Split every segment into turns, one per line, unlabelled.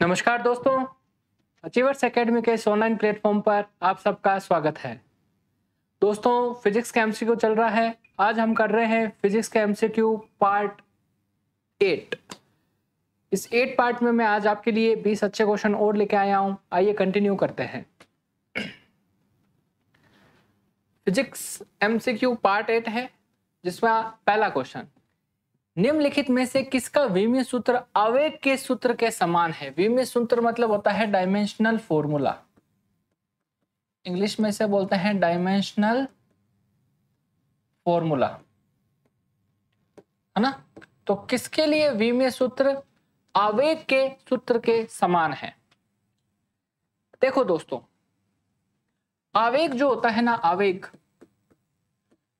नमस्कार दोस्तों, achievers academy के इस ऑनलाइन प्लेटफॉर्म पर आप सबका स्वागत है। दोस्तों, फिजिक्स का एमसीक्यू चल रहा है। आज हम कर रहे हैं फिजिक्स का एमसीक्यू पार्ट 8। इस 8 पार्ट में मैं आज आपके लिए 20 अच्छे क्वेश्चन और लेके आया हूं। आइए कंटिन्यू करते हैं। फिजिक्स एमसीक्यू पार्ट 8 है, जिसमें पहला क्वेश्चन, निम्नलिखित में से किसका विमीय सूत्र आवेग के सूत्र के समान है। विमीय सूत्र मतलब होता है डायमेंशनल फॉर्मूला, इंग्लिश में से बोलते हैं डायमेंशनल फॉर्मूला, है ना। तो किसके लिए विमीय सूत्र आवेग के सूत्र के समान है। देखो दोस्तों, आवेग जो होता है ना, आवेग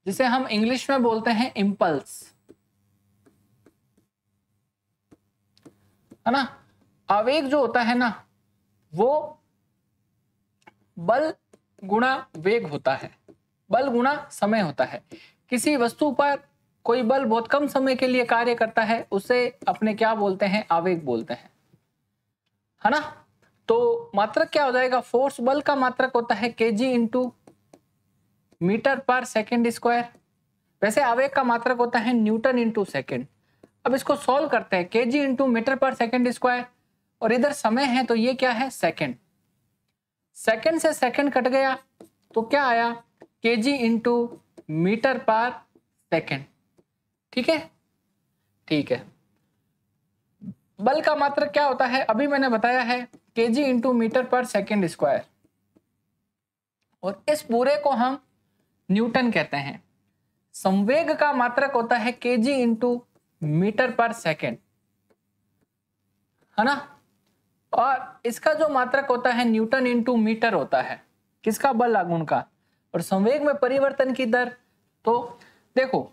जिसे हम इंग्लिश में बोलते हैं इंपल्स, है ना। आवेग जो होता है ना, वो बल गुणा वेग होता है, बल गुणा समय होता है। किसी वस्तु पर कोई बल बहुत कम समय के लिए कार्य करता है, उसे अपने क्या बोलते हैं, आवेग बोलते हैं, है ना। तो मात्रक क्या हो जाएगा, फोर्स बल का मात्रक होता है केजी इंटू मीटर पर सेकेंड स्क्वायर। वैसे आवेग का मात्रक होता है न्यूटन इंटू सेकेंड। अब इसको सॉल्व करते हैं, केजी इंटू मीटर पर सेकेंड स्क्वायर, और इधर समय है तो ये क्या है, सेकेंड। सेकेंड से सेकेंड कट गया तो क्या आया, केजी इंटू मीटर पर सेकेंड। ठीक है, ठीक है। बल का मात्रक क्या होता है, अभी मैंने बताया है, केजी इंटू मीटर पर सेकेंड स्क्वायर, और इस पूरे को हम न्यूटन कहते हैं। संवेग का मात्रक होता है केजी इंटू मीटर पर सेकेंड, है ना। और इसका जो मात्रक होता है न्यूटन इंटू मीटर होता है, किसका, बल आघूर्ण का। और संवेग में परिवर्तन की दर, तो देखो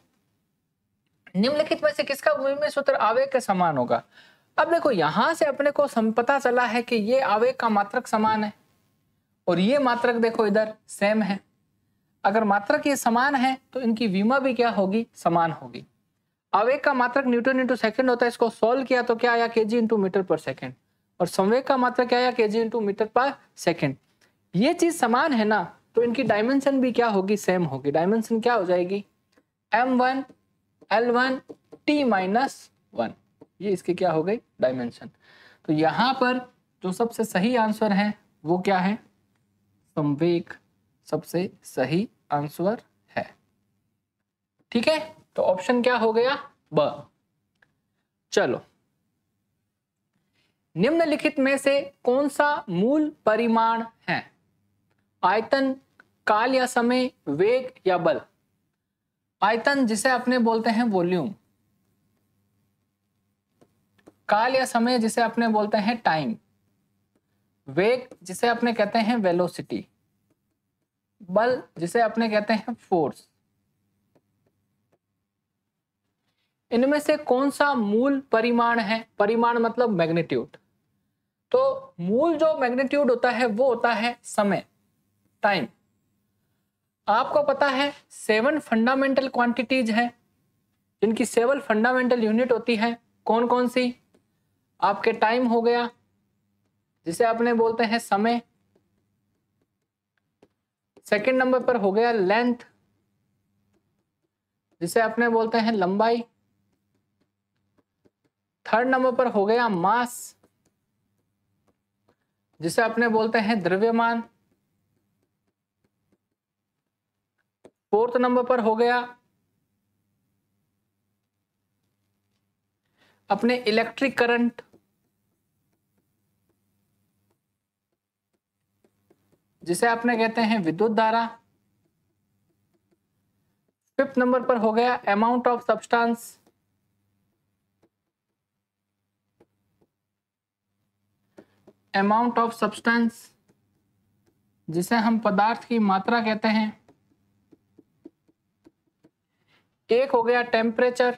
निम्नलिखित में से किसका विमीय सूत्र आवेग के समान होगा। अब देखो यहां से अपने को पता चला है कि ये आवेग का मात्रक समान है, और ये मात्रक देखो इधर सेम है। अगर मात्रक ये समान है तो इनकी विमा भी क्या होगी, समान होगी। आवेग का मात्रक न्यूटन इंटू सेकेंड होता है, इसको सॉल्व किया तो क्या आया, केजी इंटू मीटर पर सेकेंड, और संवेग का मात्रक क्या आया, केजी इंटू मीटर पर सेकेंड। ये चीज समान है ना, तो इनकी डायमेंशन भी क्या होगी, सेम होगी। डायमेंशन क्या हो जाएगी, m1 l1 t-1, ये इसकी क्या हो गई, डायमेंशन। तो यहां पर जो सबसे सही आंसर है वो क्या है, संवेग सबसे सही आंसर है। ठीक है, तो ऑप्शन क्या हो गया, ब। चलो, निम्नलिखित में से कौन सा मूल परिमाण है, आयतन, काल या समय, वेग या बल। आयतन जिसे अपने बोलते हैं वॉल्यूम, काल या समय जिसे अपने बोलते हैं टाइम, वेग जिसे अपने कहते हैं वेलोसिटी, बल जिसे अपने कहते हैं फोर्स। इनमें से कौन सा मूल परिमाण है, परिमाण मतलब मैग्नीट्यूड। तो मूल जो मैग्नीट्यूड होता है वो होता है समय, टाइम। आपको पता है 7 फंडामेंटल क्वांटिटीज है, जिनकी 7 फंडामेंटल यूनिट होती है। कौन कौन सी, आपके टाइम हो गया जिसे अपने बोलते हैं समय, सेकंड नंबर पर हो गया लेंथ जिसे अपने बोलते हैं लंबाई, थर्ड नंबर पर हो गया मास जिसे अपने बोलते हैं द्रव्यमान, फोर्थ नंबर पर हो गया अपने इलेक्ट्रिक करंट, जिसे अपने कहते हैं विद्युत धारा, फिफ्थ नंबर पर हो गया amount of substance, amount of substance जिसे हम पदार्थ की मात्रा कहते हैं, एक हो गया टेम्परेचर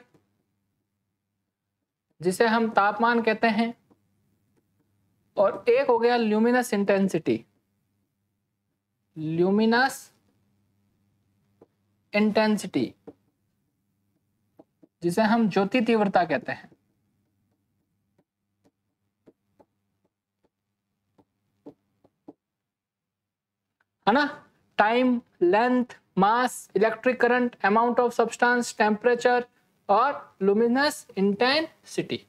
जिसे हम तापमान कहते हैं, और एक हो गया ल्यूमिनस इंटेंसिटी, ल्यूमिनस इंटेंसिटी जिसे हम ज्योति तीव्रता कहते हैं। है ना, time, length, mass, electric current, amount of substance, temperature और लुमिनस इंटेंसिटी।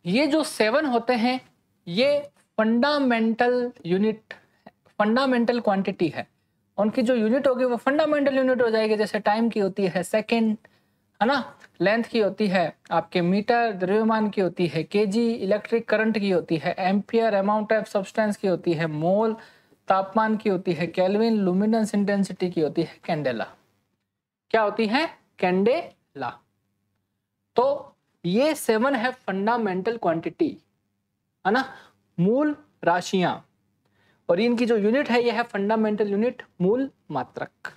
ये जो 7 होते हैं ये फंडामेंटल यूनिट, फंडामेंटल क्वांटिटी है। उनकी जो यूनिट होगी वो फंडामेंटल यूनिट हो जाएगी। जैसे टाइम की होती है सेकंड, है ना, लेंथ की होती है आपके मीटर, द्रव्यमान की होती है केजी, इलेक्ट्रिक करंट की होती है एम्पियर, अमाउंट ऑफ सब्सटेंस की होती है मोल, तापमान की होती है केल्विन, लुमिनेंस इंटेंसिटी की होती है कैंडेला। क्या होती है? कैंडेला। तो ये 7 है फंडामेंटल क्वांटिटी, है ना, मूल राशियां, और इनकी जो यूनिट है ये है फंडामेंटल यूनिट, मूल मात्रक।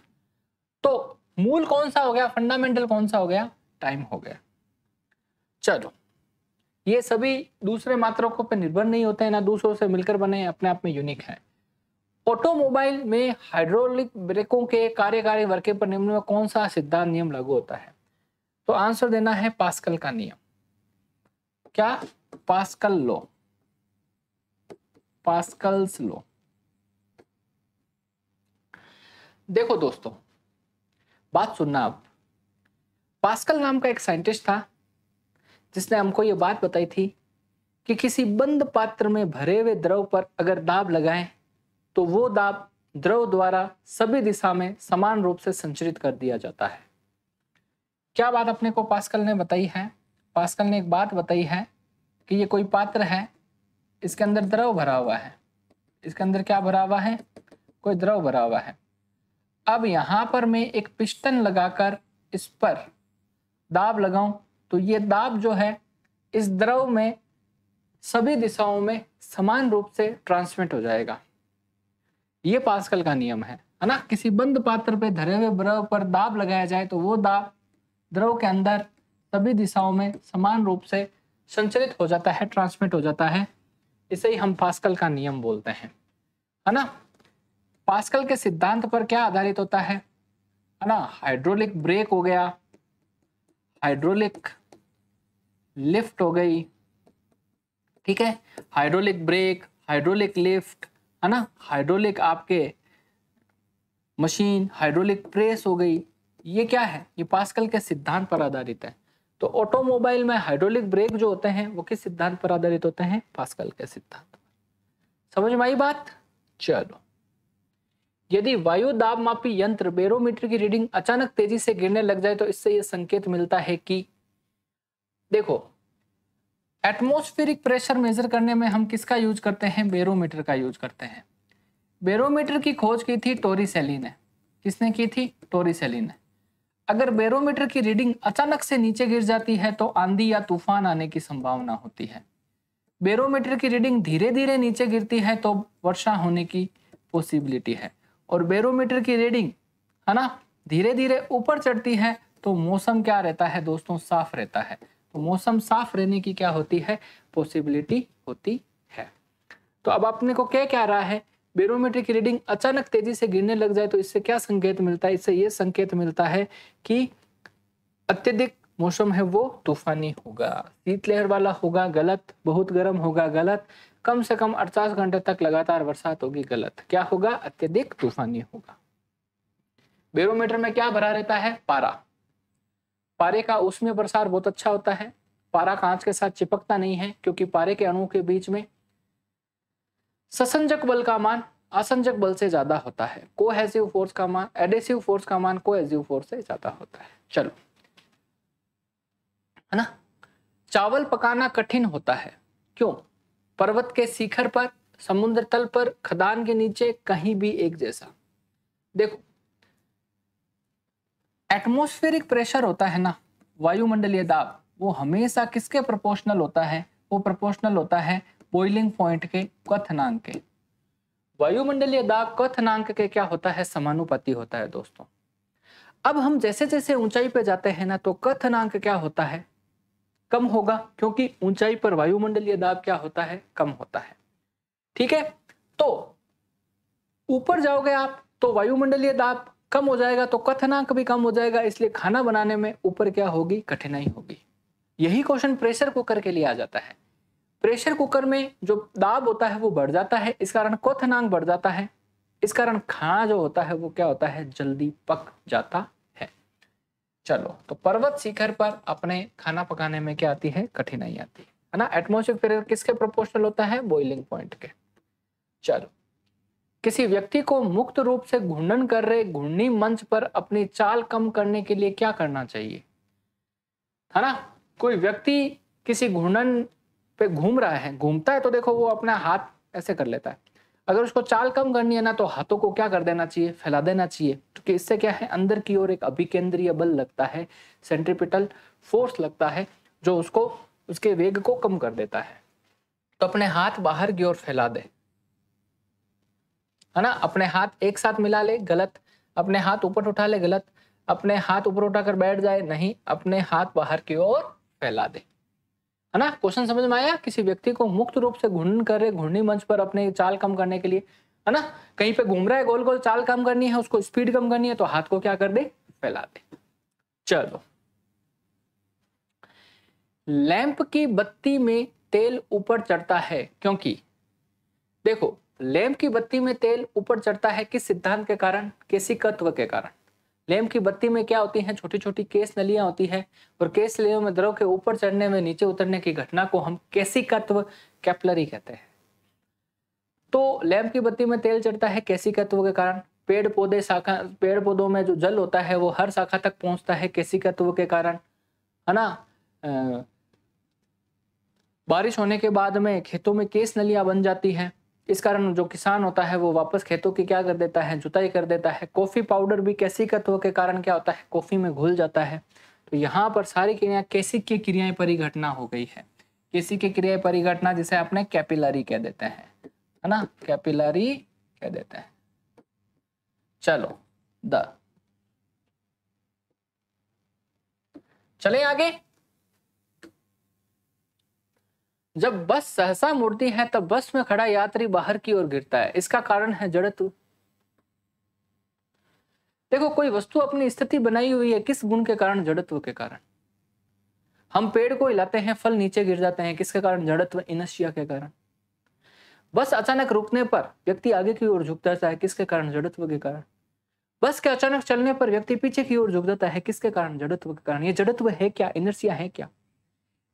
तो मूल कौन सा हो गया, फंडामेंटल कौन सा हो गया, टाइम हो गया। चलो, ये सभी दूसरे मात्रकों पर निर्भर नहीं होते हैं, ना दूसरों से मिलकर बने, अपने आप में यूनिक है। ऑटोमोबाइल में हाइड्रोलिक ब्रेकों के कार्यकारी वर्ग पर निम्न में कौन सा सिद्धांत नियम लागू होता है? तो आंसर देना है पास्कल का नियम। क्या? Pascal law, Pascal's law. देखो दोस्तों, बात सुनना आप। पास्कल नाम का एक साइंटिस्ट था जिसने हमको ये बात बताई थी कि किसी बंद पात्र में भरे हुए द्रव पर अगर दाब लगाएं तो वो दाब द्रव द्वारा सभी दिशा में समान रूप से संचरित कर दिया जाता है। क्या बात अपने को पास्कल ने बताई है? पास्कल ने एक बात बताई है कि ये कोई पात्र है, इसके अंदर द्रव भरा हुआ है। इसके अंदर क्या भरा हुआ है? कोई द्रव भरा हुआ है। अब यहां पर मैं एक पिस्टन लगाकर इस पर दाब लगाऊं तो ये दाब जो है इस द्रव में सभी दिशाओं में समान रूप से ट्रांसमिट हो जाएगा। ये पास्कल का नियम है ना। किसी बंद पात्र पे धरे हुए द्रव पर दाब लगाया जाए तो वो दाब द्रव के अंदर सभी दिशाओं में समान रूप से संचरित हो जाता है, ट्रांसमिट हो जाता है। इसे ही हम पास्कल का नियम बोलते हैं, है ना। पास्कल के सिद्धांत पर क्या आधारित होता है ना? हाइड्रोलिक ब्रेक हो गया, हाइड्रोलिक लिफ्ट हो गई, ठीक है, हाइड्रोलिक ब्रेक, हाइड्रोलिक लिफ्ट, है ना, हाइड्रोलिक आपके मशीन, हाइड्रोलिक प्रेस हो गई। ये क्या है? ये पास्कल के सिद्धांत पर आधारित है। तो ऑटोमोबाइल में हाइड्रोलिक ब्रेक जो होते हैं वो किस सिद्धांत पर आधारित होते हैं? पास्कल के सिद्धांत पर। समझ में आई बात? चलो, यदि वायु दाब मापी यंत्र बैरोमीटर की रीडिंग अचानक तेजी से गिरने लग जाए तो इससे यह संकेत मिलता है कि, देखो, एटमॉस्फेरिक प्रेशर मेजर करने में हम किसका यूज करते हैं? बैरोमीटर का यूज करते हैं। बैरोमीटर की खोज की थी टोरिसेली ने। किसने की थी? टोरिसेली ने। अगर बैरोमीटर की रीडिंग अचानक से नीचे गिर जाती है तो आंधी या तूफान आने की संभावना होती है। बैरोमीटर की रीडिंग धीरे धीरे नीचे गिरती है तो वर्षा होने की पॉसिबिलिटी है। और बैरोमीटर की रीडिंग, है ना, धीरे धीरे ऊपर चढ़ती है तो मौसम क्या रहता है दोस्तों? साफ रहता है। तो मौसम साफ रहने की क्या होती है? पॉसिबिलिटी होती है। तो अब अपने को क्या कह रहा है? बैरोमीटर की रीडिंग अचानक तेजी से गिरने लग जाए तो इससे क्या संकेत मिलता है? इससे ये संकेत मिलता है कि अत्यधिक मौसम है वो तूफानी होगा, शीतलहर वाला होगा, गलत, बहुत गर्म होगा, गलत, कम से कम 48 घंटे तक लगातार बरसात होगी, गलत। क्या होगा? अत्यधिक तूफानी होगा। बैरोमीटर में क्या भरा रहता है? पारा। पारे का ऊष्मीय प्रसार बहुत अच्छा होता है। पारा कांच के साथ चिपकता नहीं है क्योंकि पारे के अणुओं के बीच में ससंजक बल का मान आसंजक बल से ज्यादा होता है। कोहेसिव फोर्स का मान, एडेसिव फोर्स का मान कोहेसिव फोर्स से ज्यादा होता है। चलो, है ना। चावल पकाना कठिन होता है, क्यों? पर्वत के शिखर पर, समुद्र तल पर, खदान के नीचे, कहीं भी एक जैसा। देखो, एटमॉस्फेरिक प्रेशर होता है ना, वायुमंडलीय दाब, वो हमेशा किसके प्रोपोर्शनल होता है? वो प्रोपोर्शनल होता है बॉइलिंग पॉइंट के क्वथनांक के। वायुमंडलीय दाब क्वथनांक के क्या होता है? समानुपाती होता है दोस्तों। अब हम जैसे जैसे ऊंचाई पे जाते हैं ना तो क्वथनांक क्या होता है? कम होगा, क्योंकि ऊंचाई पर वायुमंडलीय दाब क्या होता है? कम होता है। ठीक है, तो ऊपर जाओगे आप तो वायुमंडलीय दाब कम हो जाएगा तो क्वथनांक भी कम हो जाएगा, इसलिए खाना बनाने में ऊपर क्या होगी? कठिनाई होगी। यही क्वेश्चन प्रेशर कुकर के लिए आ जाता है। प्रेशर कुकर में जो दाब होता है वो बढ़ जाता है, इस कारण क्वथनांक बढ़ जाता है। इस कारण खाना जो होता है वो क्या होता है, जल्दी पक जाता है। चलो, तो पर्वत शिखर पर अपने खाना पकाने में क्या आती है, कठिनाई आती है ना। एटमॉस्फेरिक प्रेशर किसके प्रोपोर्शनल होता है, बॉइलिंग पॉइंट के। चलो, किसी व्यक्ति को मुक्त रूप से घूर्णन कर रहे घूर्णी मंच पर अपनी चाल कम करने के लिए क्या करना चाहिए, है ना। कोई व्यक्ति किसी घूर्णन पे घूम रहा है, घूमता है तो देखो वो अपना हाथ ऐसे कर लेता है। अगर उसको चाल कम करनी है ना तो हाथों को क्या कर देना चाहिए, फैला देना चाहिए, क्योंकि इससे क्या है, अंदर की ओर एक अभिकेंद्रीय बल लगता है, सेंट्रीपिटल फोर्स लगता है, जो उसको उसके वेग को कम कर देता है। तो अपने हाथ बाहर की ओर फैला दे, है ना। अपने हाथ एक साथ मिला ले, गलत। अपने हाथ ऊपर उठा ले, गलत। अपने हाथ ऊपर उठाकर बैठ जाए, नहीं। अपने हाथ बाहर की ओर फैला दे, है ना। क्वेश्चन समझ में आया। किसी व्यक्ति को मुक्त रूप से घूर्णन कर रहे घूर्णी मंच पर अपने चाल कम करने के लिए, है ना, कहीं पे घूम रहा है, गोल गोल चाल कम करनी है, उसको स्पीड कम करनी है, तो हाथ को क्या कर दे, फैला दे। चलो, लैंप की बत्ती में तेल ऊपर चढ़ता है क्योंकि, देखो, लैंप की बत्ती में तेल ऊपर चढ़ता है किस सिद्धांत के कारण, केशिकत्व के कारण। लैंप की बत्ती में क्या होती है, छोटी छोटी केस नलियां होती है, और केस नलियों में द्रव के ऊपर चढ़ने में नीचे उतरने की घटना को हम केशिकत्व, कैपिलरी कहते हैं। तो लैंप की बत्ती में तेल चढ़ता है केशिकत्व के कारण। पेड़ पौधों में जो जल होता है वो हर शाखा तक पहुंचता है केशिकत्व के कारण, है ना। बारिश होने के बाद में खेतों में केस नलियां बन जाती हैं, इस कारण जो किसान होता है वो वापस खेतों की क्या कर देता है, जुताई कर देता है। कॉफी पाउडर भी केशिकत्व के कारण क्या होता है, कॉफी में घुल जाता है। तो यहाँ पर सारी क्रियाएं केशिक की क्रियाएं परिघटना हो गई है। केशिक की क्रिया परिघटना जिसे आपने कैपिलरी कह देते हैं, है ना, कैपिलरी कह देते हैं। चलो, चले आगे। जब बस सहसा मुड़ती है तब बस में खड़ा यात्री बाहर की ओर गिरता है, इसका कारण है जड़त्व। देखो, कोई वस्तु अपनी स्थिति बनाई हुई है किस गुण के कारण, जड़त्व के कारण। हम पेड़ को हिलाते हैं, फल नीचे गिर जाते हैं, किसके कारण, जड़त्व, इनर्शिया के कारण। बस अचानक रुकने पर व्यक्ति आगे की ओर झुक जाता है, किसके कारण, जड़त्व के कारण। बस के अचानक चलने पर व्यक्ति पीछे की ओर झुक जाता है, किसके कारण, जड़त्व के कारण। ये जड़त्व है क्या, इनर्शिया है क्या,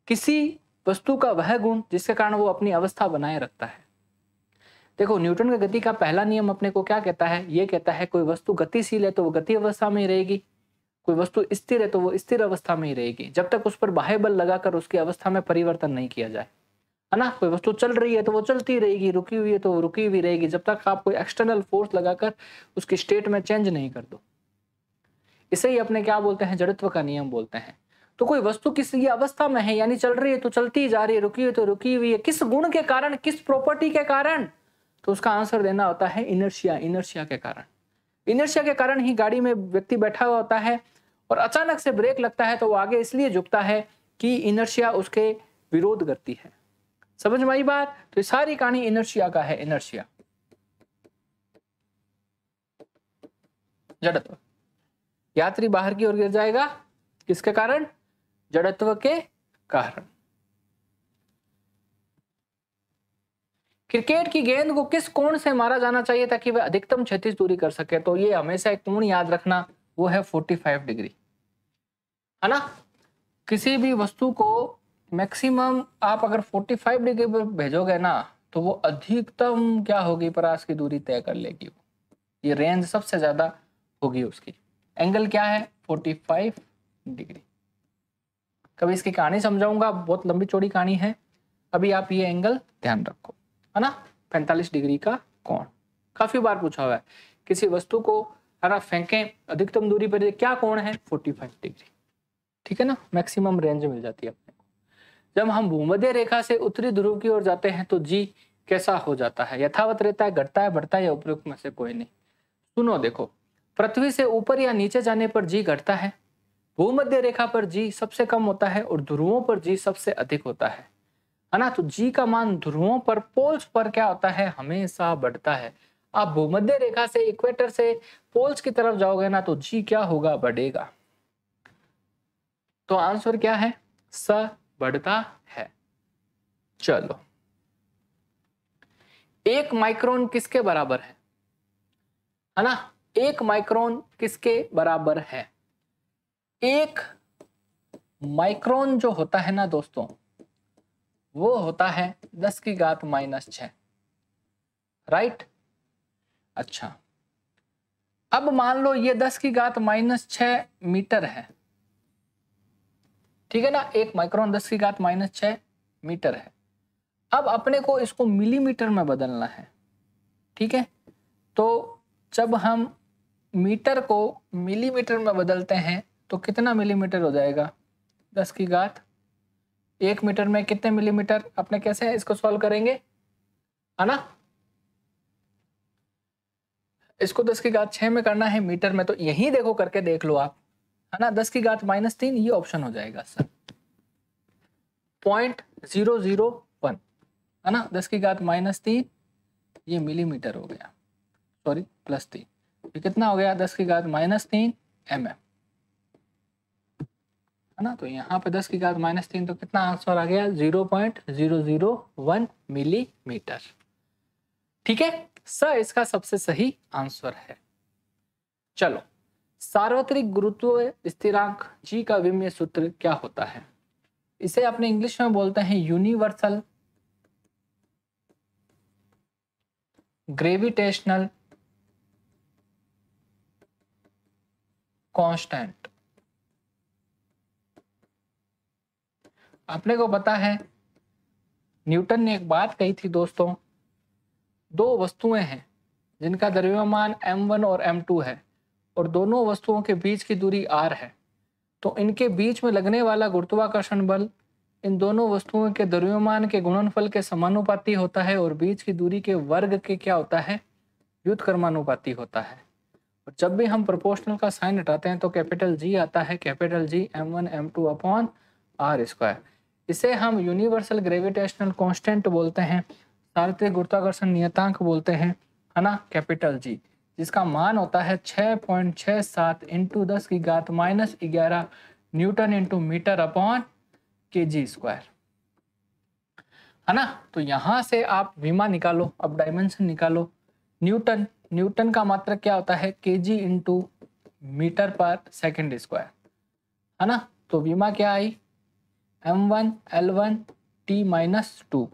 किसी वस्तु का वह गुण जिसके कारण वो अपनी अवस्था बनाए रखता है। देखो, न्यूटन के गति का पहला नियम अपने को क्या कहता है, ये कहता है कोई वस्तु गतिशील है तो वो गति अवस्था में ही रहेगी, कोई वस्तु स्थिर है तो वो स्थिर अवस्था में ही रहेगी, जब तक उस पर बाह्य बल लगाकर उसकी अवस्था में परिवर्तन नहीं किया जाए, है ना। कोई वस्तु चल रही है तो वो चलती रहेगी, रुकी हुई है तो वो रुकी हुई रहेगी, जब तक आप कोई एक्सटर्नल फोर्स लगाकर उसकी स्टेट में चेंज नहीं कर दो। इसे ही अपने क्या बोलते हैं, जड़त्व का नियम बोलते हैं। तो कोई वस्तु किसी अवस्था में है, यानी चल रही है तो चलती जा रही है, रुकी हुई तो रुकी हुई है, किस गुण के कारण, किस प्रॉपर्टी के कारण, तो उसका आंसर देना होता है इनर्शिया, इनर्शिया के कारण। इनर्शिया के कारण ही गाड़ी में व्यक्ति बैठा हुआ होता है और अचानक से ब्रेक लगता है तो वो आगे इसलिए झुकता है कि इनर्शिया उसके विरोध करती है। समझ में आई बात। तो ये सारी कहानी इनर्शिया का है, इनर्शिया, जड़त्व। यात्री बाहर की ओर गिर जाएगा, किसके कारण, जड़त्व के कारण। क्रिकेट की गेंद को किस कोण से मारा जाना चाहिए ताकि वह अधिकतम क्षैतिज दूरी कर सके, तो ये हमेशा एक कोण याद रखना, वो है 45 डिग्री, है ना। किसी भी वस्तु को मैक्सिमम आप अगर 45 डिग्री पर भेजोगे ना तो वो अधिकतम क्या होगी, परास की दूरी तय कर लेगी। ये रेंज सबसे ज्यादा होगी उसकी। एंगल क्या है, 45 डिग्री। कभी इसकी कहानी समझाऊंगा, बहुत लंबी चौड़ी कहानी है, अभी आप ये एंगल ध्यान रखो, है ना। 45 डिग्री का कोण काफी बार पूछा हुआ है। किसी वस्तु को, है ना, फेंकें, अधिकतम दूरी पर क्या कोण है, 45 डिग्री, ठीक है ना, मैक्सिमम रेंज मिल जाती है अपने को। जब हम भूमध्य रेखा से उत्तरी ध्रुव की ओर जाते हैं तो जी कैसा हो जाता है, यथावत रहता है, घटता है, बढ़ता है, या उपरोक्त में से कोई नहीं। सुनो, देखो, पृथ्वी से ऊपर या नीचे जाने पर जी घटता है, भूमध्य रेखा पर जी सबसे कम होता है और ध्रुवों पर जी सबसे अधिक होता है ना। तो जी का मान ध्रुवों पर, पोल्स पर क्या होता है, हमेशा बढ़ता है। आप भूमध्य रेखा से इक्वेटर से पोल्स की तरफ जाओगे ना तो जी क्या होगा, बढ़ेगा। तो आंसर क्या है, स बढ़ता है। चलो, 1 माइक्रोन किसके बराबर है, है ना। 1 माइक्रोन किसके बराबर है? 1 माइक्रोन जो होता है ना दोस्तों, वो होता है 10 की घात -6, राइट। अच्छा, अब मान लो ये 10 की घात -6 मीटर है, ठीक है ना। 1 माइक्रोन 10 की घात -6 मीटर है। अब अपने को इसको मिलीमीटर में बदलना है, ठीक है। तो जब हम मीटर को मिलीमीटर में बदलते हैं तो कितना मिलीमीटर हो जाएगा? 10 की घात, 1 मीटर में कितने मिलीमीटर? अपने कैसे इसको सॉल्व करेंगे, है ना। इसको 10 की घात 6 में करना है मीटर में, तो यही देखो करके देख लो आप, है ना। 10 की घात -3 ये ऑप्शन हो जाएगा सर, 0.001, है ना। 10 की घात -3 ये मिलीमीटर हो गया, सॉरी +3, ये कितना हो गया? 10 की घात -3 mm, है ना। तो यहाँ पे 10 की घात -3 तो कितना आंसर आ गया? 0.001 मिलीमीटर, ठीक है। इसका सबसे सही आंसर है। चलो, सार्वत्रिक गुरुत्व स्थिरांक जी का विमीय सूत्र क्या होता है? इसे अपने इंग्लिश में बोलते हैं यूनिवर्सल ग्रेविटेशनल कांस्टेंट। अपने को पता है न्यूटन ने एक बात कही थी दोस्तों, 2 वस्तुएं हैं जिनका द्रव्यमान m1 और m2 है और दोनों वस्तुओं के बीच की दूरी r है, तो इनके बीच में लगने वाला गुरुत्वाकर्षण बल इन दोनों वस्तुओं के द्रव्यमान के गुणनफल के समानुपाती होता है और बीच की दूरी के वर्ग के क्या होता है? व्युत्क्रमानुपाती होता है। और जब भी हम प्रोपोर्शनल का साइन हटाते हैं तो कैपिटल जी आता है, capital G m1 m2 upon r²। इसे हम यूनिवर्सल ग्रेविटेशनल कांस्टेंट बोलते हैं, सार्वत्रिक गुरुत्वाकर्षण नियतांक बोलते हैं, है ना, कैपिटल जी, जिसका मान होता है 6.67 × 10 की घात -11 Newton into metre upon kg², है ना। तो यहां से आप विमा निकालो, अब डायमेंशन निकालो। न्यूटन का मात्रक क्या होता है? kg इंटू मीटर पर सेकेंड स्क्वायर, है ना। तो विमा क्या आई? m1 L1 T-2।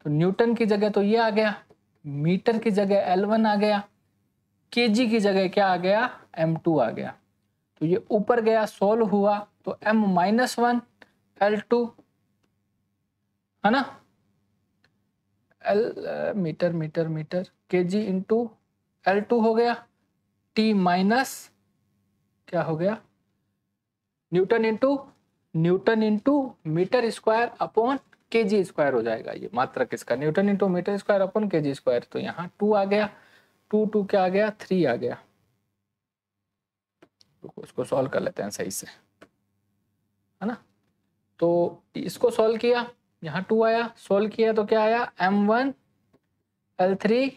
तो न्यूटन की जगह तो ये आ गया, मीटर की जगह L1 आ गया, kg की जगह क्या आ गया? m2 आ गया। तो ये ऊपर गया, सोल्व हुआ तो m-1 L2, है ना। मीटर kg इंटू L2 हो गया, T माइनस क्या हो गया? Newton into metre square upon kg² हो जाएगा। ये मात्रक इसका newton into metre square upon kg²। तो यहाँ 2 आ गया, 2 क्या आ गया? 3 आ गया। तो इसको सॉल्व कर लेते हैं सही से, है ना। तो इसको सॉल्व किया, यहाँ 2 आया, सॉल्व किया तो क्या आया? m1 L3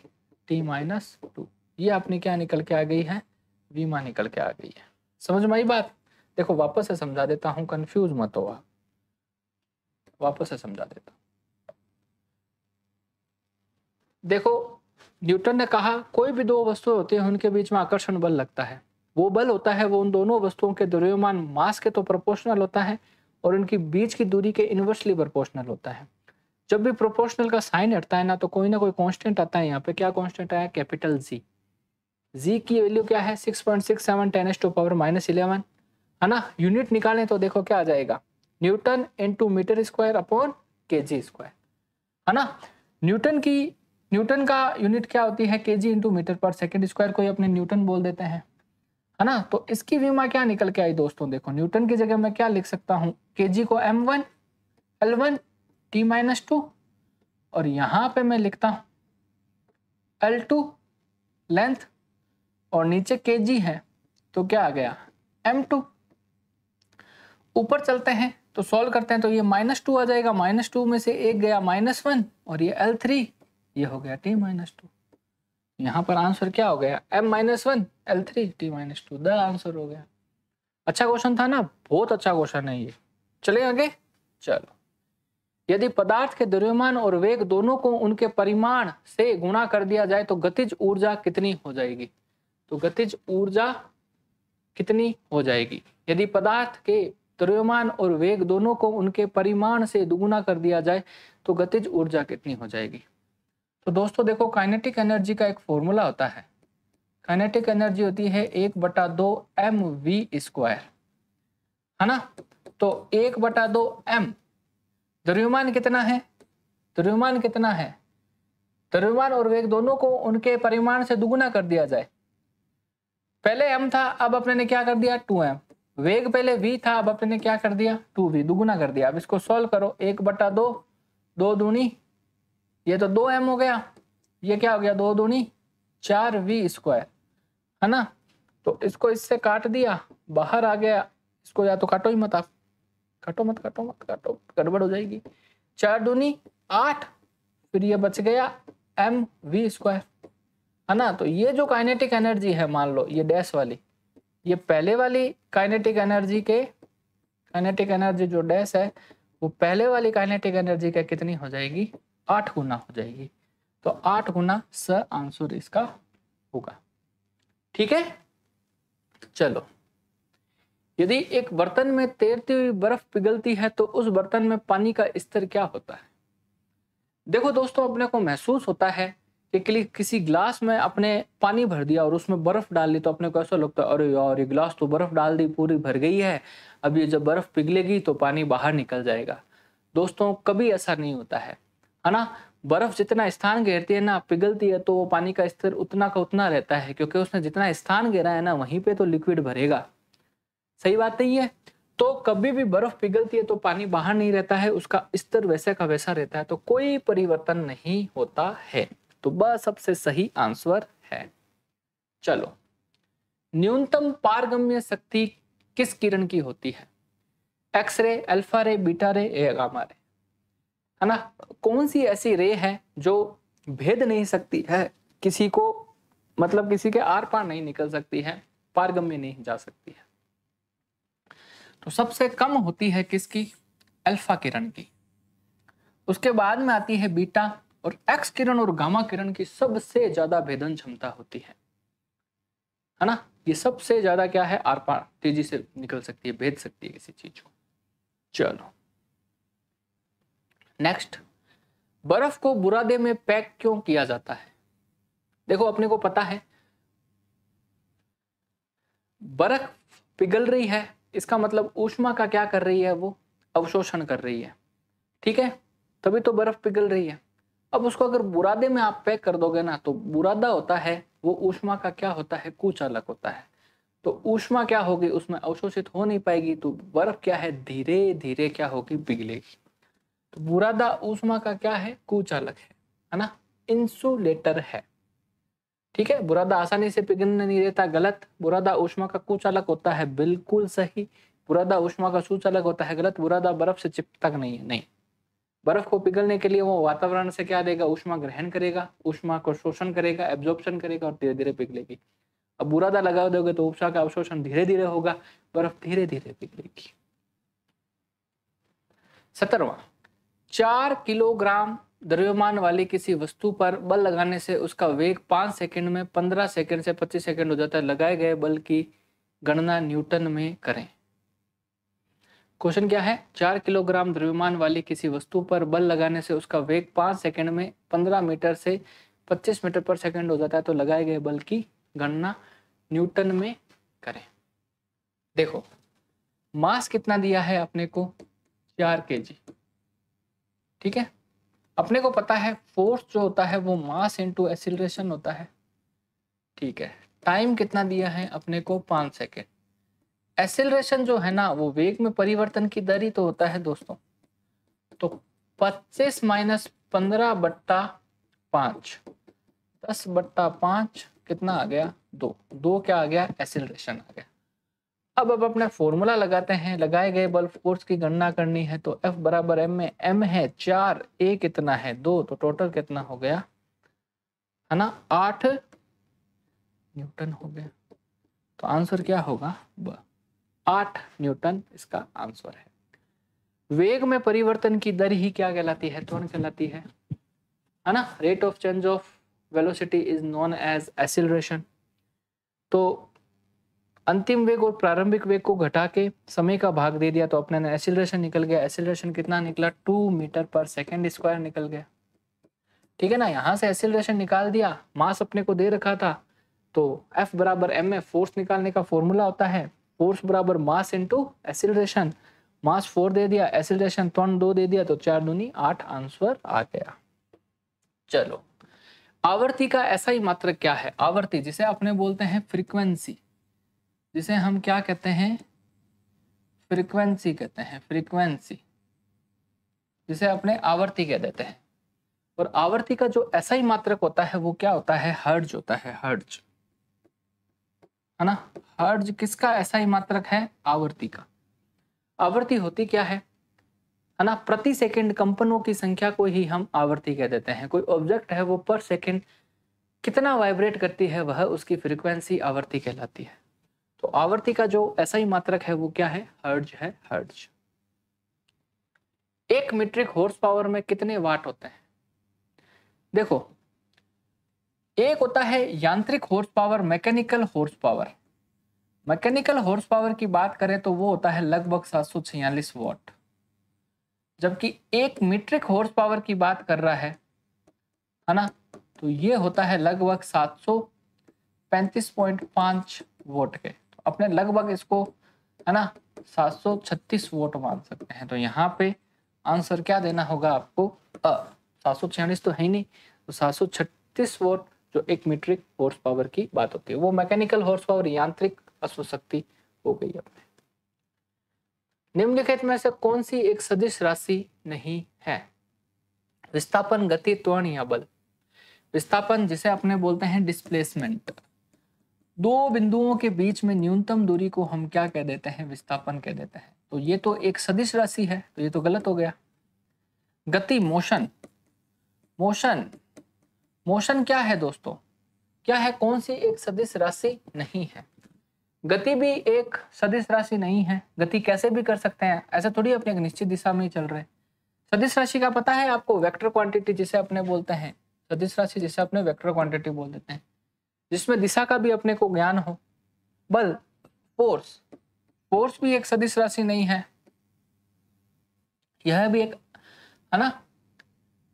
T-2। ये अपनी क्या निकल के आ गई है? विमा निकल के आ गई है। समझ में आई बात? देखो वापस से समझा देता हूं, कंफ्यूज मत हो आप, वापस से समझा देता। देखो, न्यूटन ने कहा कोई भी 2 वस्तुएं होती हैं उनके बीच में आकर्षण बल लगता है, वो बल होता है वो उन दोनों वस्तुओं के द्रव्यमान मास के तो प्रोपोर्शनल होता है और उनकी बीच की दूरी के इनवर्सली प्रोपोर्शनल होता है। जब भी प्रोपोर्शनल का साइन हटता है ना तो कोई ना कोई कांस्टेंट आता है। यहाँ पे क्या कांस्टेंट आया? कैपिटल जी की वैल्यू क्या है? 6.67 10⁻11, है ना। यूनिट निकालें तो देखो क्या आ जाएगा? Newton into metre square upon kg², है ना। न्यूटन का यूनिट क्या होती है? kg इंटू मीटर पर सेकेंड स्क्वायर को ही अपने न्यूटन बोल देते हैं, है ना। तो इसकी विमा क्या निकल के आई दोस्तों? देखो, न्यूटन की जगह मैं क्या लिख सकता हूँ? kg को m1 L1 T-2 और यहाँ पे मैं लिखता हूँ L2 लेंथ और नीचे kg है तो क्या आ गया? m2। ऊपर चलते हैं तो सॉल्व करते हैं तो ये -2 आ जाएगा, -2 में से एक गया -1 और ये L3, ये हो गया T-2। यहाँ पर आंसर क्या हो गया? m-1 L3 T-2, the answer हो गया। अच्छा क्वेश्चन था ना, बहुत अच्छा क्वेश्चन है ये। चले आगे, चलो। यदि पदार्थ के द्रव्यमान और वेग दोनों को उनके परिमाण से गुणा कर दिया जाए तो गतिज ऊर्जा कितनी हो जाएगी? तो गतिज ऊर्जा कितनी हो जाएगी? यदि पदार्थ के द्रव्यमान और वेग दोनों को उनके परिमाण से दुगुना कर दिया जाए तो गतिज ऊर्जा कितनी हो जाएगी? तो दोस्तों देखो, काइनेटिक एनर्जी का एक फॉर्मूला होता है। काइनेटिक एनर्जी होती है 1/2 mv², है ना। तो 1/2 m, द्रव्यमान कितना है? द्रव्यमान कितना है? द्रव्यमान और वेग दोनों को उनके परिमाण से दुगुना कर दिया जाए। पहले m था, अब अपने ने क्या कर दिया 2m। वेग पहले v था, अब अपने ने क्या कर दिया 2v, दुगुना कर दिया। अब इसको सॉल्व करो, 1/2, 2 दूनी, ये तो 2m हो गया, ये क्या हो गया 2 दूनी 4v², है ना। तो इसको इससे काट दिया, बाहर आ गया। इसको या तो काटो ही मत, आप काटो मत, गड़बड़ हो जाएगी। 4 दूनी 8, फिर ये बच गया mv², है ना। तो ये जो काइनेटिक एनर्जी है, मान लो ये डैश वाली, ये पहले वाली काइनेटिक एनर्जी के, काइनेटिक एनर्जी जो डैश है वो पहले वाली काइनेटिक एनर्जी का कितनी हो जाएगी? 8 गुना हो जाएगी। तो 8 गुना स आंसर इसका होगा। ठीक है, चलो। यदि एक बर्तन में तैरती हुई बर्फ पिघलती है तो उस बर्तन में पानी का स्तर क्या होता है? देखो दोस्तों, अपने को महसूस होता है कि किसी ग्लास में अपने पानी भर दिया और उसमें बर्फ डाल ली, तो अपने को ऐसा लगता है अरे यार ये ग्लास तो बर्फ डाल दी, पूरी भर गई है, अब ये जब बर्फ पिघलेगी तो पानी बाहर निकल जाएगा। दोस्तों कभी ऐसा नहीं होता है ना। बर्फ जितना स्थान घेरती है ना, पिघलती है तो वो पानी का स्तर उतना का उतना रहता है, क्योंकि उसने जितना स्थान घेरा है ना वहीं पे तो लिक्विड भरेगा। सही बात नहीं है? तो कभी भी बर्फ पिघलती है तो पानी बाहर नहीं रहता है, उसका स्तर वैसे का वैसा रहता है, तो कोई परिवर्तन नहीं होता है। तो बस सबसे सही आंसर है। चलो, न्यूनतम पारगम्य शक्ति किस किरण की होती है? एक्सरे, अल्फा रे, बीटा रे या गामा रे, है ना। कौन सी ऐसी रे है जो भेद नहीं सकती है किसी को, मतलब किसी के आर पार नहीं निकल सकती है, पारगम्य नहीं जा सकती है? तो सबसे कम होती है किसकी? अल्फा किरण की। उसके बाद में आती है बीटा, और एक्स किरण और गामा किरण की सबसे ज्यादा भेदन क्षमता होती है ना। ये सबसे ज्यादा क्या है? आर पार तेजी से निकल सकती है, भेद सकती है किसी चीज को। चलो नेक्स्ट, बर्फ को बुरादे में पैक क्यों किया जाता है? देखो अपने को पता है बर्फ पिघल रही है, इसका मतलब ऊष्मा का क्या कर रही है? वो अवशोषण कर रही है, ठीक है, तभी तो बर्फ पिघल रही है। अब उसको अगर बुरादे में आप पैक कर दोगे ना, तो बुरादा होता है वो ऊष्मा का क्या होता है? कुचालक होता है। तो ऊष्मा क्या होगी? उसमें अवशोषित हो नहीं पाएगी, तो बर्फ क्या है? धीरे धीरे क्या होगी? पिघलेगी। तो बुरादा ऊष्मा का क्या है? कुचालक है ना, इंसुलेटर है। ठीक है, बुरादा आसानी से पिघलने नहीं देता, गलत। बुरादा ऊष्मा का कुचालक होता है, बिल्कुल सही। बुरादा ऊष्मा का सुचालक होता है, गलत। बुरादा बर्फ से चिपकता नहीं है, नहीं। बर्फ को पिघलने के लिए वो वातावरण से क्या देगा? ऊष्मा ग्रहण करेगा, ऊष्मा को शोषण करेगा, एब्जॉर्प्शन करेगा और धीरे धीरे पिघलेगी। अब बुरादा लगा दोगे तो ऊष्मा का अवशोषण धीरे धीरे होगा, बर्फ धीरे धीरे पिघलेगी। 17वां, 4 किलोग्राम द्रव्यमान वाली किसी वस्तु पर बल लगाने से उसका वेग 5 सेकंड में 15 सेकंड से 25 सेकंड हो जाता है। लगाए गए बल की गणना न्यूटन में करें। क्वेश्चन क्या है? 4 किलोग्राम द्रव्यमान वाली किसी वस्तु पर बल लगाने से उसका वेग 5 सेकंड में 15 मीटर से 25 मीटर पर सेकंड हो जाता है, तो लगाए गए बल की गणना न्यूटन में करें। देखो मास कितना दिया है अपने को? 4 kg। ठीक है, अपने को पता है फोर्स जो होता है वो मास इंटू एक्सीलरेशन होता है। ठीक है, टाइम कितना दिया है अपने को? 5 सेकेंड। एक्सीलरेशन जो है ना वो वेग में परिवर्तन की दर ही तो होता है दोस्तों। तो 25 माइनस 15/5, 10/5 कितना आ गया? 2। 2 क्या आ गया? एक्सीलरेशन आ गया। अब अपने फॉर्मूला लगाते हैं। लगाए गए बल फोर्स की गणना करनी है, तो F बराबर M में M है 4, A कितना है? 2, तो टोटल कितना हो गया? है ना 8 न्यूटन हो गया। तो आंसर क्या होगा? 8 न्यूटन इसका आंसर है। वेग में परिवर्तन की दर ही क्या कहलाती है? त्वरण कहलाती है ना। Rate of change of velocity is known as acceleration. तो अंतिम वेग और प्रारंभिक वेग को घटा के समय का भाग दे दिया तो अपने ने एक्सीलरेशन निकल गया। एक्सीलरेशन कितना निकला? 2 मीटर पर सेकेंड स्क्वायर निकल गया। ठीक है ना, यहां से एक्सीलरेशन निकाल दिया, मास अपने को दे रखा था, तो F बराबर ma, फोर्स निकालने का फॉर्मूला होता है फोर्स बराबर मास इंटू एक्सीलरेशन। मास 4 दे दिया, एक्सीलरेशन 2 दे दिया, तो 4 दूनी 8 आंसर आ गया। चलो, आवर्ती का ऐसा ही मात्रक क्या है? आवर्ती जिसे अपने बोलते हैं फ्रीक्वेंसी, जिसे हम क्या कहते हैं? फ्रीक्वेंसी कहते हैं, फ्रीक्वेंसी जिसे अपने आवर्ती कह देते हैं। और आवर्ती का जो ऐसा ही मात्रक होता है वो क्या होता है? हर्ट्ज होता है, हर्ट्ज, है ना। हर्ट्ज किसका ऐसा ही मात्रक है? आवर्ती का। आवर्ती होती क्या है ना, प्रति सेकंड कंपनों की संख्या को ही हम आवर्ती कह देते हैं। कोई ऑब्जेक्ट है वो पर सेकंड कितना वाइब्रेट करती है, वह उसकी फ्रीक्वेंसी आवर्ती कहलाती है। तो आवर्ती का जो ऐसा ही मात्रक है वो क्या है? हर्ट्ज है, हर्ट्ज। 1 मीट्रिक हॉर्स पावर में कितने वाट होते हैं? देखो, एक होता है यांत्रिक horse power, mechanical horse power. Mechanical horse power की बात करें तो वो होता है लगभग 746 वॉट, जबकि 1 मीट्रिक हॉर्स पावर की बात कर रहा है ना, तो ये होता है लगभग 735.5 वोट के। तो अपने लगभग इसको, है ना, 736 वोट मान सकते हैं। तो यहाँ पे आंसर क्या देना होगा आपको? 746 तो है ही नहीं, तो 736 वोट जो 1 मीट्रिक हॉर्स पावर की बात होती है। वो मैकेनिकल हॉर्स पावर, यांत्रिक अश्वशक्ति हो गई अपने। निम्नलिखित में से कौन सी एक सदिश राशि नहीं है? विस्थापन, गति, त्वरण या बल। विस्थापन जिसे अपने बोलते हैं डिस्प्लेसमेंट। दो बिंदुओं के बीच में न्यूनतम दूरी को हम क्या कह देते हैं? विस्थापन कह देते हैं। तो ये तो एक सदिश राशि है, तो ये तो गलत हो गया। गति, मोशन। मोशन, मोशन क्या है दोस्तों? क्या है? कौन सी एक सदिश राशि नहीं है? गति भी एक सदिश राशि नहीं है। गति कैसे भी कर सकते हैं, ऐसा थोड़ी अपने एक निश्चित दिशा में ही चल रहे। सदिश राशि का पता है आपको? वेक्टर क्वांटिटी जिसे अपने बोलते हैं, सदिश राशि जिसे अपने वेक्टर क्वांटिटी बोल देते हैं, जिसमें दिशा का भी अपने को ज्ञान हो। बल, फोर्स, फोर्स भी एक सदिश राशि नहीं है, यह भी एक, है ना,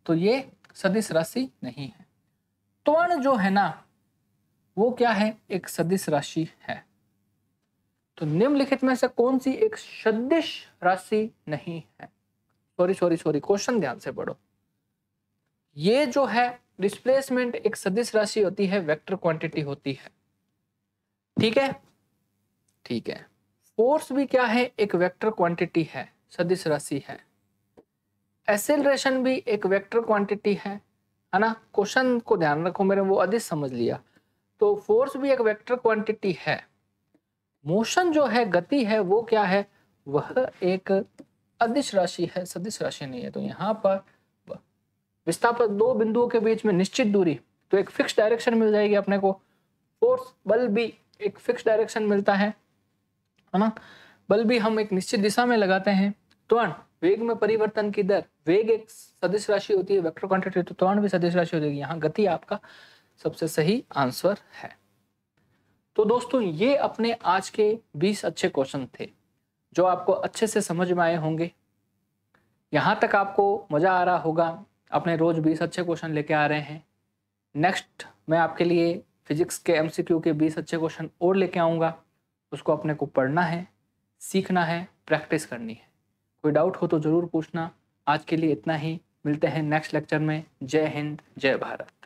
तो ये सदिश राशि नहीं है। त्वरण जो है ना, वो क्या है? एक सदिश राशि है। तो निम्नलिखित में से कौन सी एक सदिश राशि नहीं है? सॉरी, क्वेश्चन ध्यान से पढ़ो। ये जो है डिस्प्लेसमेंट एक सदिश राशि होती है, वेक्टर क्वांटिटी होती है। ठीक है, ठीक है। फोर्स भी क्या है? एक वेक्टर क्वांटिटी है, सदिश राशि है। एक्सेलरेशन भी एक वेक्टर क्वांटिटी है ना। क्वेश्चन को ध्यान रखो, मेरे वो अधिक समझ लिया। तो फोर्स भी एक वेक्टर क्वांटिटी है। मोशन जो है, गति है, वो क्या है? वह एक अदिश राशि है, सदिश राशि नहीं है। तो यहाँ पर विस्थापन, दो बिंदुओं के बीच में निश्चित दूरी, तो एक फिक्स डायरेक्शन मिल जाएगी अपने को। फोर्स, बल भी एक फिक्स डायरेक्शन मिलता है ना। बल भी हम एक निश्चित दिशा में लगाते हैं। त्वरण, वेग में परिवर्तन की दर, वेग एक सदिश राशि होती है, वेक्टर क्वांटिटी, तो त्वरण भी सदिश राशि हो जाएगी। यहाँ गति आपका सबसे सही आंसर है। तो दोस्तों, ये अपने आज के 20 अच्छे क्वेश्चन थे जो आपको अच्छे से समझ में आए होंगे। यहाँ तक आपको मजा आ रहा होगा। अपने रोज 20 अच्छे क्वेश्चन लेके आ रहे हैं। नेक्स्ट मैं आपके लिए फिजिक्स के MCQ के 20 अच्छे क्वेश्चन और लेके आऊँगा। उसको अपने को पढ़ना है, सीखना है, प्रैक्टिस करनी है। कोई डाउट हो तो ज़रूर पूछना। आज के लिए इतना ही, मिलते हैं नेक्स्ट लेक्चर में। जय हिंद, जय भारत।